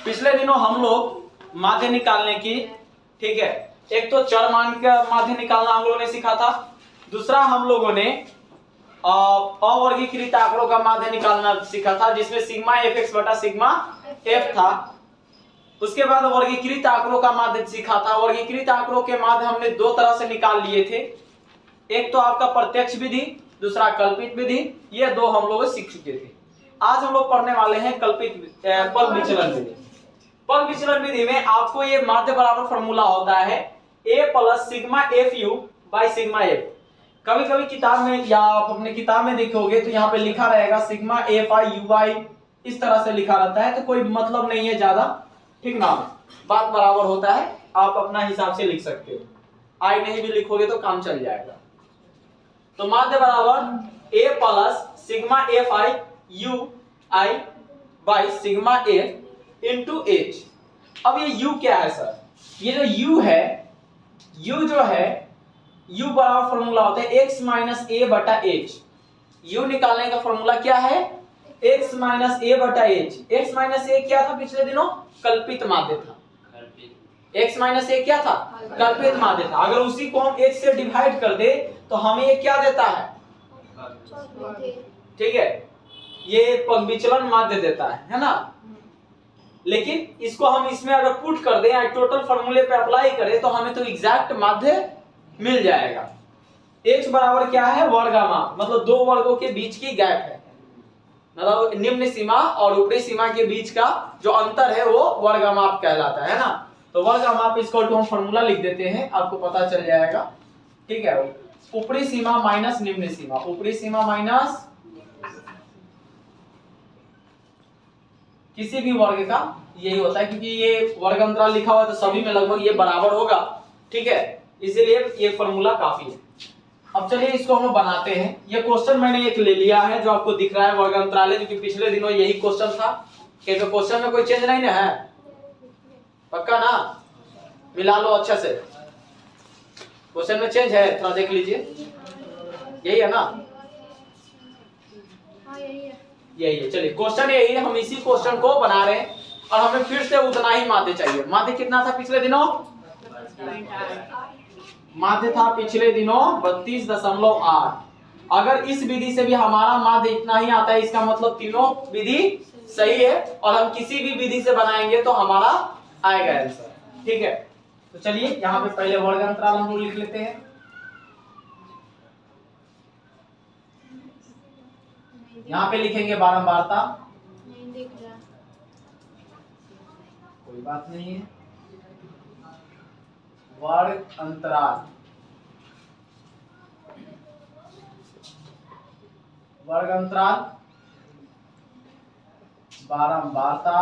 पिछले दिनों हम लोग माध्य निकालने की, ठीक है, एक तो चर मान का माध्य निकालना हम लोगों ने सीखा था, दूसरा हम लोगों ने अवर्गीकृत आंकड़ों का माध्य निकालना सीखा था जिसमें सिग्मा fx बटा सिग्मा f था। उसके बाद वर्गीकृत आंकड़ों का माध्य सीखा था। वर्गीकृत आंकड़ों के माध्य हमने दो तरह से निकाल लिए थे, एक तो आपका प्रत्यक्ष विधि, दूसरा कल्पित विधि। ये दो हम लोग सीख चुके थे। आज हम लोग पढ़ने वाले हैं कल्पित पग विचलन विधि। पग विचलन विधि में आपको ये माध्य बराबर फॉर्मूला होता है a plus sigma F you by sigma F. कभी कभी किताब में या आप अपने किताब में देखोगे तो यहाँ पे लिखा रहेगा सिग्मा एफ आई यू आई, इस तरह से लिखा रहता है, तो कोई मतलब नहीं है ज्यादा, ठीक ना, बात बराबर होता है, आप अपना हिसाब से लिख सकते हो। आई नहीं भी लिखोगे तो काम चल जाएगा। तो माध्य बराबर a plus sigma F I you I by sigma F into H. अब ये u क्या है सर? ये जो u है, u जो है, u बराबर फॉर्मूला होता है x माइनस ए बटा एच। u निकालने का फॉर्मूला क्या है? x माइनस ए बटा एच। x माइनस ए क्या था पिछले दिनों? कल्पित माध्य था। x माइनस ए क्या था? कल्पित माध्य था। अगर उसी को हम h से डिवाइड कर दे तो हमें ये क्या देता है? ठीक है, ये पग विचलन माध्य देता है ना। लेकिन इसको हम इसमें अगर पुट कर दें या टोटल फॉर्मूले पे अप्लाई करें तो हमें तो एग्जैक्ट माध्य मिल जाएगा। h बराबर क्या है? वर्गामाप, मतलब दो वर्गों के बीच की गैप है, मतलब निम्न सीमा और ऊपरी सीमा के बीच का जो अंतर है वो वर्गामाप कहलाता है ना। तो वर्गामाप इसको हम फॉर्मूला लिख देते हैं, आपको पता चल जाएगा। ठीक है, ऊपरी सीमा माइनस निम्न सीमा, ऊपरी सीमा माइनस किसी भी वर्ग का यही होता है, क्योंकि ये वर्ग अंतराल लिखा हुआ है तो सभी में लगभग ये बराबर होगा। ठीक है, इसीलिए ये फॉर्मूला काफी है। अब चलिए इसको हम बनाते हैं। ये क्वेश्चन मैंने एक ले लिया है जो आपको दिख रहा है वर्ग अंतराल है, क्योंकि पिछले दिनों यही क्वेश्चन था। क्योंकि क्वेश्चन में कोई चेंज नहीं ना है, पक्का ना? मिला लो अच्छे से। क्वेश्चन में चेंज है, थोड़ा देख लीजिए। यही है ना? यही है। चलिए क्वेश्चन यही है, हम इसी क्वेश्चन को बना रहे हैं और हमें फिर से उतना ही माध्य चाहिए। माध्य कितना था पिछले दिनों? माध्य था पिछले दिनों 32.8। अगर इस विधि से भी हमारा माध्य इतना ही आता है, इसका मतलब तीनों विधि सही है और हम किसी भी विधि से बनाएंगे तो हमारा आएगा आंसर। ठीक है, तो चलिए यहाँ पे पहले वर्ग अंतराल हम लोग लिख लेते हैं। यहाँ पे लिखेंगे बारंबारता, कोई बात नहीं है। वर्ग अंतराल, वर्ग अंतराल, बारंबारता।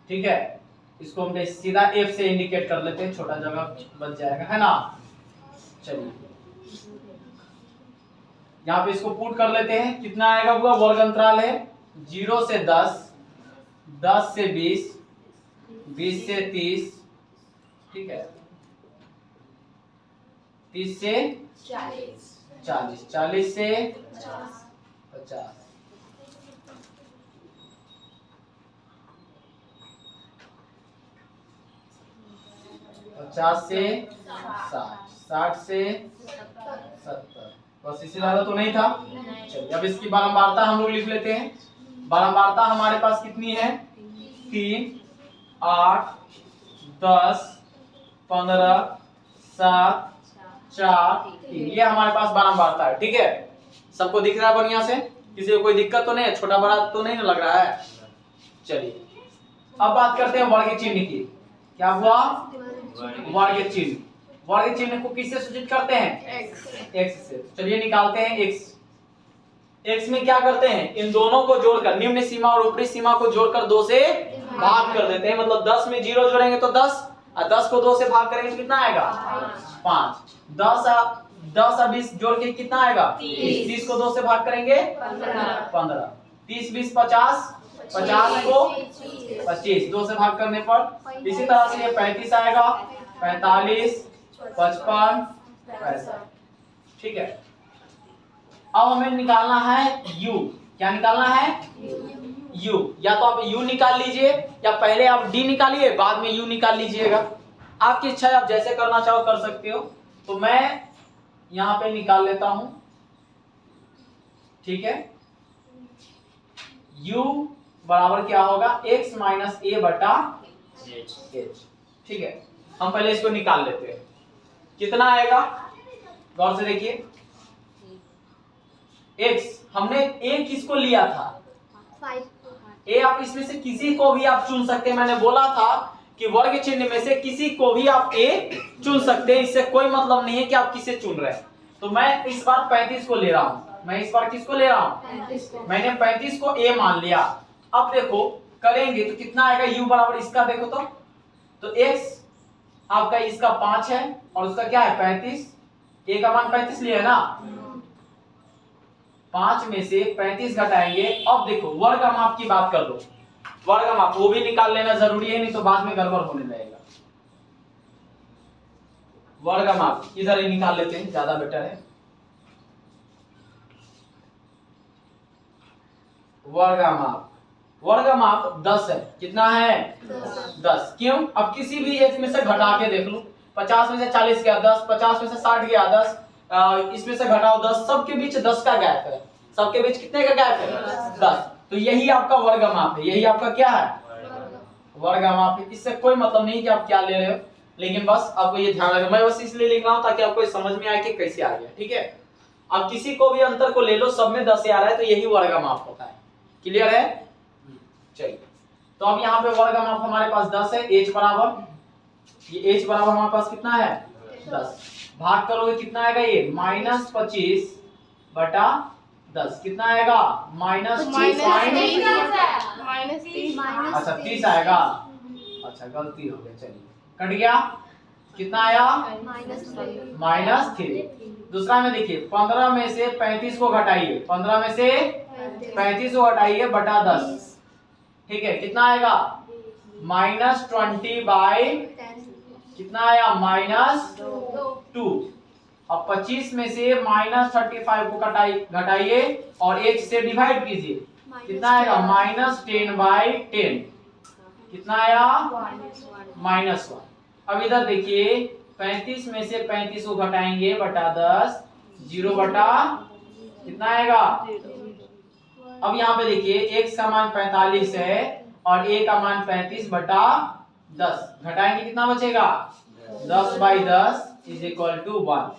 ठीक है, इसको हम सीधा f से इंडिकेट कर लेते हैं, छोटा जगह बच जाएगा, है ना। चलिए यहाँ पे इसको पुट कर लेते हैं। कितना आएगा? हुआ वर्ग अंतराल है 0 से 10, 10 से 20, 20 से 30, ठीक है, 30 से 40, 40 से 50, 50 से 60, 60 से 70। बस इससे ज्यादा तो नहीं था। चलिए अब इसकी बारंबारता हम लोग लिख लेते हैं। बारंबारता हमारे पास कितनी है? 3, 8, 10, 15, 7, 4, 3। ये हमारे पास बारंबारता है। ठीक है, सबको दिख रहा है बढ़िया से? किसी को कोई दिक्कत तो नहीं है? छोटा बड़ा तो नहीं लग रहा है? चलिए अब बात करते हैं वर्ग चिन्ह की। क्या हुआ? वर्ग चिन्ह। वर्ग चिन्ह को किससे सूचित करते हैं? x से। चलिए निकालते हैं x। x में क्या करते हैं? इन दोनों को जोड़कर, निम्न सीमा और ऊपरी सीमा को जोड़कर 2 से भाग कर देते हैं। मतलब 10 में 0 जोड़ेंगे तो 10, और 10 को 2 से भाग करेंगे तो कितना आएगा? 5। 10 और 20 जोड़ के कितना आएगा? 30 को 2 से भाग करेंगे 15। 30 20 50, 50 को 25, 2 से भाग करने पर। इसी तरह से ये 35 आएगा, 45, 55, 65। ठीक है, अब हमें निकालना है u। क्या निकालना है? u, या तो आप u निकाल लीजिए या पहले आप d निकालिए बाद में u निकाल लीजिएगा, आपकी इच्छा है, आप जैसे करना चाहो कर सकते हो। तो मैं यहां पे निकाल लेता हूं, ठीक है। u बराबर क्या होगा, x माइनस a बटा h, ठीक है। हम पहले इसको निकाल लेते हैं, कितना आएगा, गौर से देखिए। x हमने a किसको लिया था, a, आप इसमें से किसी को भी आप चुन सकते हैं। मैंने बोला था कि वर्ग चिन्ह में से किसी को भी आप a चुन सकते हैं, इससे कोई मतलब नहीं है कि आप किसे चुन रहे हैं। तो मैं इस बार 35 को ले रहा हूं, मैं इस बार किसको ले रहा हूं, मैंने 35 को a मान लिया। अब देखो करेंगे तो कितना आएगा, u बराबर इसका देखो तो x आपका इसका 5 है और उसका क्या है 35, a का मान 35 लिया है ना, 5 में से 35 घटाएंगे। अब देखो वर्ग माप की बात कर लो, वर्ग माप वो भी निकाल लेना जरूरी है, नहीं तो बाद में गड़बड़ होने लगेगा। वर्ग माप इधर ही निकाल लेते हैं, ज्यादा बेटर है। वर्ग माप 10 है, कितना है 10। क्यों, अब किसी भी एक में से घटा के देख लो, 50 में से 40 गया 10, 50 में से 60 गया 10, इसमें से घटाओ 10, सबके बीच 10 का गैप है, सबके बीच कितने का गैप है 10। तो यही आपका वर्ग माप है, यही आपका क्या है वर्ग माप है। इससे कोई मतलब नहीं कि आप क्या ले रहे हो, लेकिन बस आपको ये ध्यान रखना, मैं बस इसलिए लिख रहा हूं ताकि आपको समझ में आए कि कैसे आ गया, ठीक है। अब किसी को भी अंतर को ले लो, सब में 10 आ रहा है, तो यही वर्ग माप होता है। क्लियर है, चलिए। तो अब यहाँ पे वर्ग माप हमारे पास 10 है, h बराबर, ये h बराबर हमारे पास कितना है 10, भाग करोगे कितना आएगा, ये -25 बटा 10, कितना आएगा -30 अच्छा 30 आएगा, अच्छा गलती हो गई, चलिए कट गया, कितना आया -3। दूसरा में देखिए 15 में से 35 को घटाइए, 15 में से 35 को घटाइए बटा 10, ठीक है, कितना आएगा -20 बाई कितना आया -2। अब 25 में से -35 को घटाइए और 1 से डिवाइड कीजिए, कितना आएगा -10 बाई 10, कितना आया -1। अब इधर देखिए 35 में से 35 को घटाएंगे बटा 10, 0 बटा कितना आएगा। अब यहाँ पे देखिए x का मान 45 है और a का मान 35 बटा 10, घटाएंगे कितना बचेगा 10 बाई 10 इज इक्वल टू 1।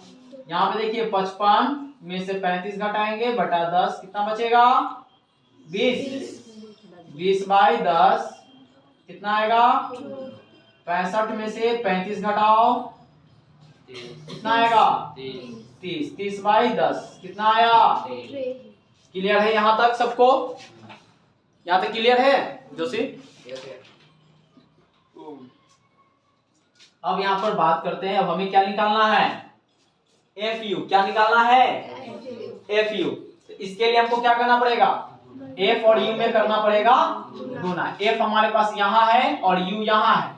यहाँ पे देखिए 55 में से 35 घटाएंगे बटा 10, कितना बचेगा 20 बाई 10 कितना आएगा 65 में से 35 घटाओ कितना आएगा 30 बाई 10 कितना आया। क्लियर है यहाँ तक सबको, यहाँ तक क्लियर है जोशी। अब यहाँ पर बात करते हैं, अब हमें क्या निकालना है FU, क्या निकालना है FU। तो इसके लिए हमको क्या करना पड़ेगा, F और U में करना पड़ेगा गुना। F हमारे पास यहाँ है और U यहाँ है,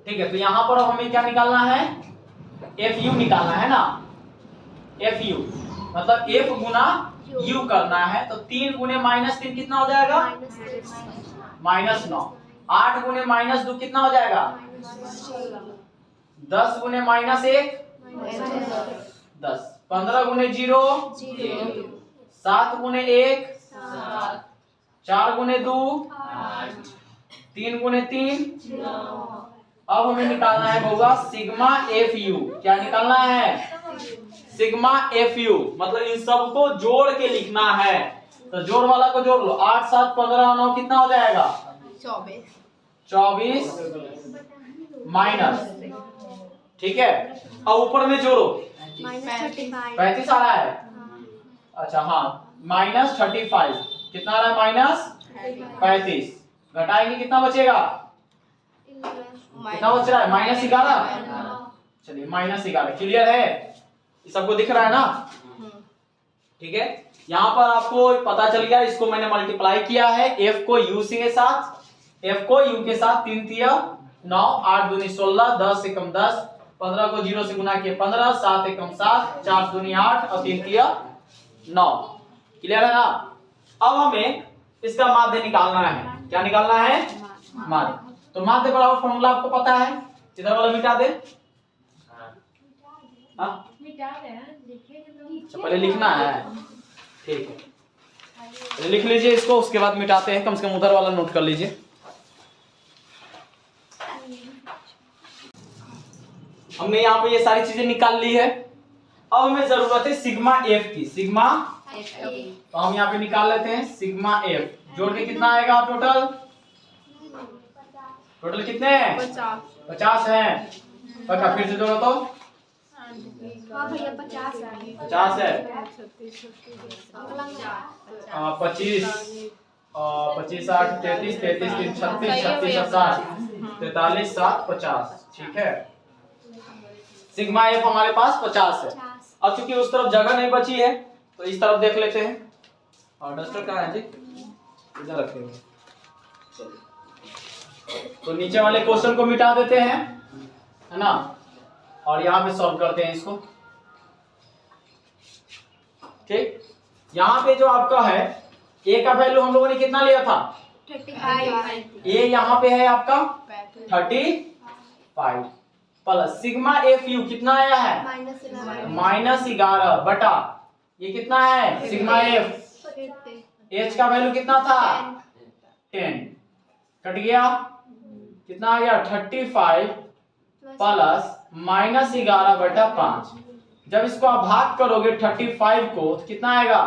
ठीक है। तो यहाँ पर हमें क्या निकालना है FU निकालना है ना, FU मतलब F गुना U करना है। तो 3 गुने -3 कितना हो जाएगा -9, 8 गुने -2 कितना हो जाएगा 10 गुने -1 10, 15 गुने 0 7 गुने 1 4 गुने 2 3 गुने 3। अब हमें निकालना है होगा सिग्मा FU, क्या निकालना है सिग्मा FU, मतलब इन सबको जोड़ के लिखना है। तो जोड़ वाला को जोड़ लो, 8 7 15 9 कितना हो जाएगा 24 माइनस, ठीक है। अब ऊपर में जोड़ो 35 आ रहा है, अच्छा हाँ -35 कितना आ रहा है -35, घटाएंगे कितना बचेगा कितना बच रहा है -11। चलिए -11, क्लियर है, सबको दिख रहा है ना, ठीक है। यहाँ पर आपको पता चल गया, इसको मैंने मल्टीप्लाई किया है F को U के साथ, F को U के साथ 3 तिया 9, 8 दूनी 16, 10 एकम 10, 15 को 0 से गुना किया 15, 7 एकम 7, 4 दूनी 8 और 3 तिया 9। क्लियर है ना। अब हमें इसका माध्य निकालना है। क्या निकालना है? माध्य। तो माध्य बराबर फॉर्मूला आपको पता है, इधर वाला मिटा दे। अच्छा पहले लिखना है, ठीक है पहले लिख लीजिए इसको, उसके बाद मिटाते हैं। कम से कम उधर वाला नोट कर लीजिए। हमने यहाँ पे ये सारी चीजें निकाल ली है। अब हमें जरूरत है सिग्मा एफ की। सिग्मा तो हम यहाँ पे निकाल लेते हैं सिग्मा एफ। जोड़ के कितना आएगा टोटल? टोटल कितने हैं? 50 है। पक्का फिर से जोड़ो तो 50 है। 25 25 8 33 33 3 36 36 60 43 7 50। ठीक है, सिग्मा एफ हमारे पास 50 है। अब चूंकि उस तरफ जगह नहीं बची है तो इस तरफ देख लेते हैं। और डस्टर कहाँ है जी? इधर रखे हुए। तो नीचे वाले क्वेश्चन को मिटा देते हैं, है ना, और यहाँ पे सॉल्व करते हैं इसको। ठीक, यहाँ पे जो आपका है ए का वैल्यू हम लोगों ने कितना लिया था? 35। ए यहाँ पे है आपका 35 प्लस सिग्मा एफ यू कितना आया है? -11 बटा ये कितना है? Sigma F. एच का वैल्यू कितना था? 10। कट गया, कितना आ गया? 35 प्लस -11 बटा 5। जब इसको आप भाग करोगे 35 को तो कितना आएगा?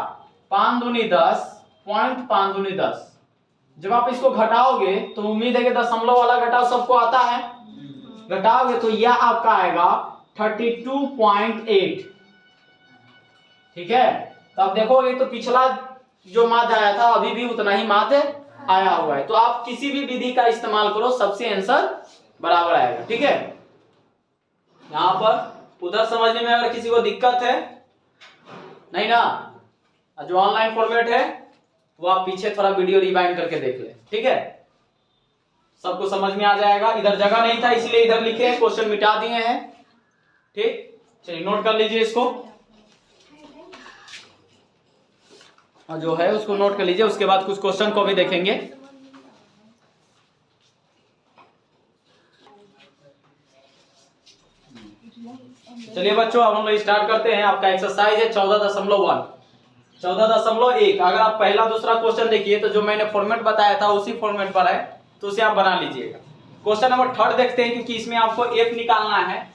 5 दूनी 10, 0.5 दूनी 10। जब आप इसको घटाओगे तो उम्मीद है कि दशमलव वाला घटाव सबको आता है, घटाओगे तो यह आपका आएगा 32.8। ठीक है, तो आप देखोगे तो पिछला जो माध्य आया था अभी भी उतना ही माध्य आया हुआ है। तो आप किसी भी विधि का इस्तेमाल करो, सबसे आंसर बराबर आएगा। ठीक है, यहाँ पर उधर समझने में अगर किसी को दिक्कत है नहीं ना, जो ऑनलाइन फॉर्मेट है वो आप पीछे थोड़ा वीडियो रिवाइंड करके देख ले। ठीक है, सबको समझ में आ जाएगा। इधर जगह नहीं था इसलिए इधर लिखे, क्वेश्चन मिटा दिए हैं। ठीक, चलिए नोट कर लीजिए इसको, और जो है उसको नोट कर लीजिए। उसके बाद कुछ क्वेश्चन को भी देखेंगे। चलिए बच्चों, अब हम लोग स्टार्ट करते हैं। आपका एक्सरसाइज है 14.1 14.1। अगर आप पहला दूसरा क्वेश्चन देखिए तो जो मैंने फॉर्मेट बताया था उसी फॉर्मेट पर है, तो उसे आप बना लीजिएगा। क्वेश्चन नंबर 3 देखते हैं, क्योंकि इसमें आपको एफ निकालना है।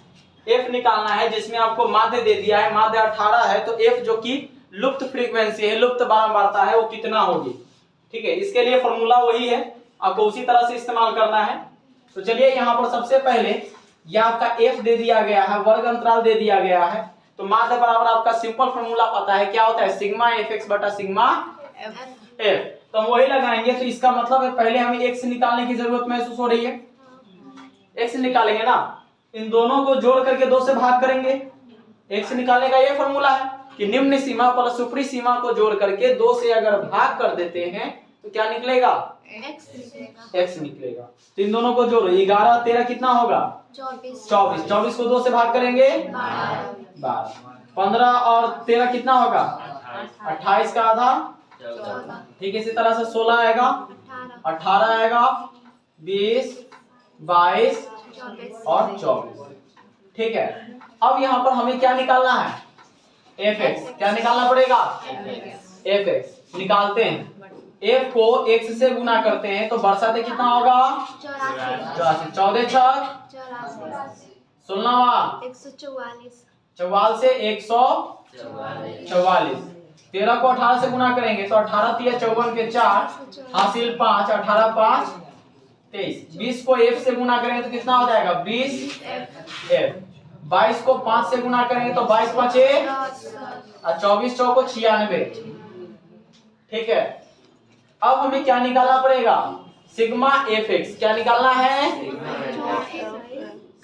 एफ निकालना है जिसमें आपको माध्य दे दिया है, माध्य 18 है, तो एफ जो कि लुप्त फ्रीक्वेंसी है, लुप्त बारंबारता है, वो कितना होगी। ठीक है, इसके लिए फॉर्मूला वही है, आपको उसी तरह से इस्तेमाल करना है। तो चलिए यहाँ पर सबसे पहले यह आपका एफ दे दिया गया है, वर्ग अंतराल दे दिया गया है। तो माध्य बराबर आपका सिंपल फॉर्मूला पता है, क्या होता है? सिग्मा एफ एक्स बटा सिग्मा एफ। तो हम वही लगाएंगे। तो इसका मतलब है पहले हमें एक्स निकालने की जरूरत महसूस हो रही है। एक्स निकालेंगे ना, इन दोनों को जोड़ करके 2 से भाग करेंगे। एक्स निकालने का ये फॉर्मूला है कि निम्न सीमा प्लस ऊपरी सीमा को जोड़ करके 2 से अगर भाग कर देते हैं तो क्या निकलेगा? एक्स निकलेगा। तो इन दोनों को जोड़ो, 11 13 कितना होगा? 24। 24 को 2 से भाग करेंगे 12। 15 और 13 कितना होगा? 28 का आधा। ठीक है, इसी तरह से 16 आएगा, 18 आएगा, 20 22 और 24। ठीक है, अब यहाँ पर हमें क्या निकालना है? F x. क्या निकालना पड़ेगा? एफ एक्स निकालते हैं। एफ को एक्स से गुना करते हैं तो बरसाते कितना होगा? 84। 14 छक 16 44 से 144। 13 को 18 से गुना करेंगे तो 18 3 54 के 4 हासिल 5, 18 5 23। 20 को एफ से गुना करेंगे तो कितना हो जाएगा? 20 एफ। 22 को 5 से गुना करेंगे तो 22 5 और 24 चौको 96। ठीक है, अब हमें क्या निकालना पड़ेगा? Sigma F x. क्या निकालना है?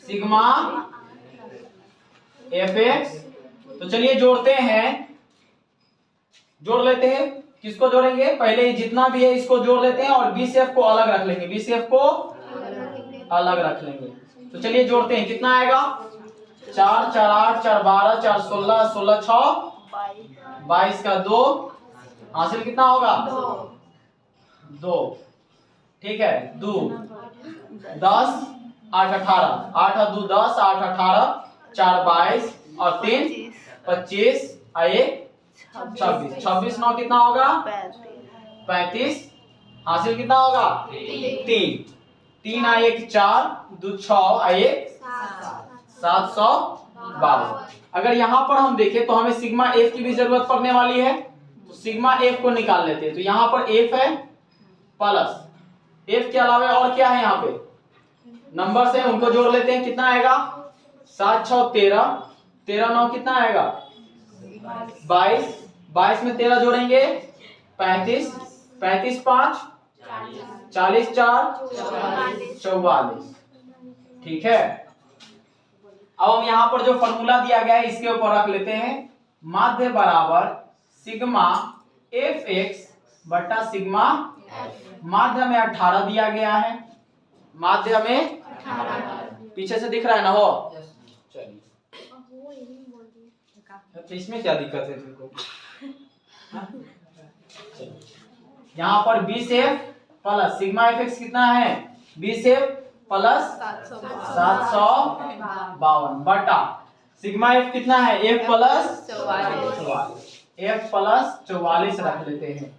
Sigma F x. तो चलिए जोड़ते हैं, जोड़ लेते हैं। किसको जोड़ेंगे? पहले जितना भी है इसको जोड़ लेते हैं और बीसीएफ को अलग रख लेंगे। बीसीएफ को अलग रख लेंगे। तो चलिए जोड़ते हैं, कितना आएगा? 4 4 8 4 12 4 16 16 6 22 का 2 हासिल कितना होगा? 2। ठीक है, 2 10 8 18, 8 और 2 10, 8 18, 4 22 और 3 25 और 1 26। 26 9 कितना होगा? 35। हासिल कितना होगा? 3। 3 और 1 4, 2 6 और 1 752। अगर यहाँ पर हम देखें तो हमें सिग्मा एफ की भी जरूरत पड़ने वाली है, तो सिग्मा एफ को निकाल लेते हैं। तो यहाँ पर एफ है प्लस एफ के अलावा और क्या है? यहाँ पे नंबर्स हैं, उनको जोड़ लेते हैं। कितना आएगा? 7 6 13, 13 9 कितना आएगा? 22, 22 में 13 जोड़ेंगे 35, 35 5 40 4 44। ठीक है, अब हम यहाँ पर जो फॉर्मूला दिया गया है इसके ऊपर रख लेते हैं। माध्य बराबर सिग्मा एफ एक्स बटा सिग्मा, माध्य में 18 दिया गया है, माध्य में पीछे से दिख रहा है ना? हो चलिए, तो इसमें क्या दिक्कत है तुमको? यहाँ पर 20f plus sigma F x कितना है? 20f प्लस 752 बटा सिग्मा एफ कितना है? एफ प्लस 44, एफ प्लस 44 रख लेते हैं।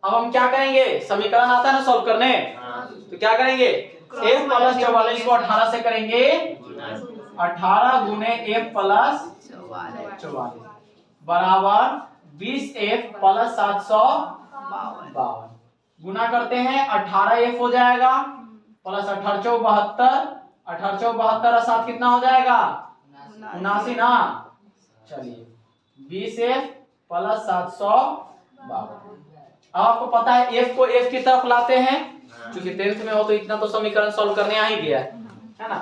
अब हम क्या करेंगे? समीकरण आता है ना सॉल्व करने, तो क्या करेंगे? एफ प्लस 44 को 18 से करेंगे, 18 गुने एफ प्लस 44 बराबर 20f प्लस 752। गुना करते हैं, 18f हो जाएगा प्लस 18 चौ 72, 18 चौ 72 और 7 कितना हो जाएगा? 79 ना। चलिए 20f प्लस 752। अब आपको पता है f को f की तरफ लाते हैं, क्योंकि 10th में हो तो इतना तो समीकरण सॉल्व करने आ ही गया है ना।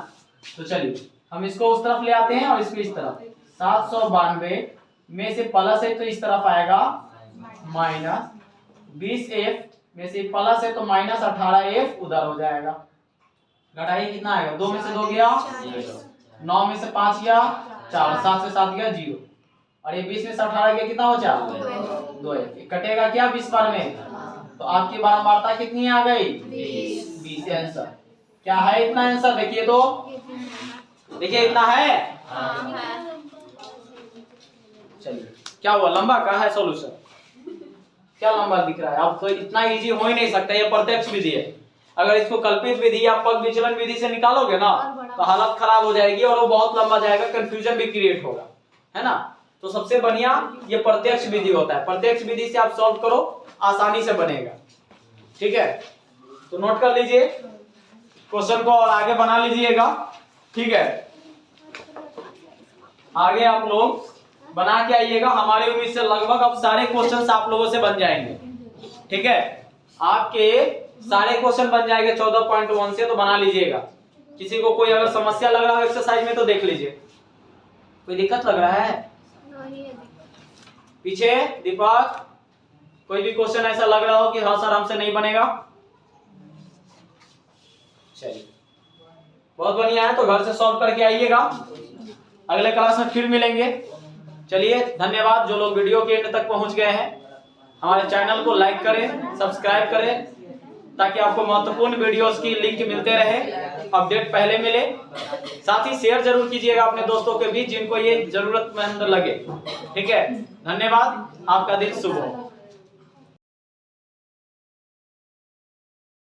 तो चलिए हम इसको उस तरफ ले आते हैं और इसको इस तरफ। 792 में से प्लस है तो इस तरफ आएगा माइनस, 20f में से प्लस है तो माइनस 18f उधर हो जाएगा। घटाइए कितना आएगा? 2 में से 2 गया 9 में से 5 गया 4, 7 से 7 गया 0, और ये 20 में से 18 गया कितना हो? 4 2 कटेगा क्या 20 बार में? तो आपकी बारंबारता कितनी आ गई? 20 आंसर क्या है? इतना आंसर देखिए, तो देखिए इतना है। चलिए क्या हुआ? लंबा का है सॉल्यूशन? क्या लंबा दिख रहा है? अब तो इतना इजी हो ही नहीं सकता, ये प्रत्यक्ष विधि है। अगर इसको कल्पित विधि या पग विचलन विधि से निकालोगे ना तो हालत खराब हो जाएगी और वो बहुत लंबा जाएगा, कंफ्यूजन भी क्रिएट होगा, है ना। तो सबसे बढ़िया ये प्रत्यक्ष विधि होता है। प्रत्यक्ष विधि से आप सॉल्व करो, आसानी से बनेगा। ठीक है, तो नोट कर लीजिए क्वेश्चन को और आगे बना लीजिएगा। ठीक है, आगे आप लोग बना के आइएगा। हमारी उम्मीद से लगभग अब सारे क्वेश्चंस आप लोगों से बन जाएंगे। ठीक है, आपके सारे क्वेश्चन बन जाएंगे 14.1 से, तो बना लीजिएगा। किसी को कोई अगर समस्या लग रहा हो एक्सरसाइज में तो देख लीजिए। कोई दिक्कत लग रहा है पीछे? दीपक, कोई भी क्वेश्चन ऐसा लग रहा हो कि हाँ सर हमसे नहीं बनेगा? चलिए बहुत बढ़िया है, तो घर से सॉल्व करके आइएगा। अगले क्लास में फिर मिलेंगे। चलिए धन्यवाद जो लोग वीडियो के एंड तक पहुंच गए हैं। हमारे चैनल को लाइक करें, सब्सक्राइब करें, ताकि आपको महत्वपूर्ण वीडियोस की लिंक मिलते रहे, अपडेट पहले मिले। साथ ही शेयर जरूर कीजिएगा अपने दोस्तों के बीच जिनको ये जरूरतमंद लगे। ठीक है, धन्यवाद, आपका दिन शुभ हो।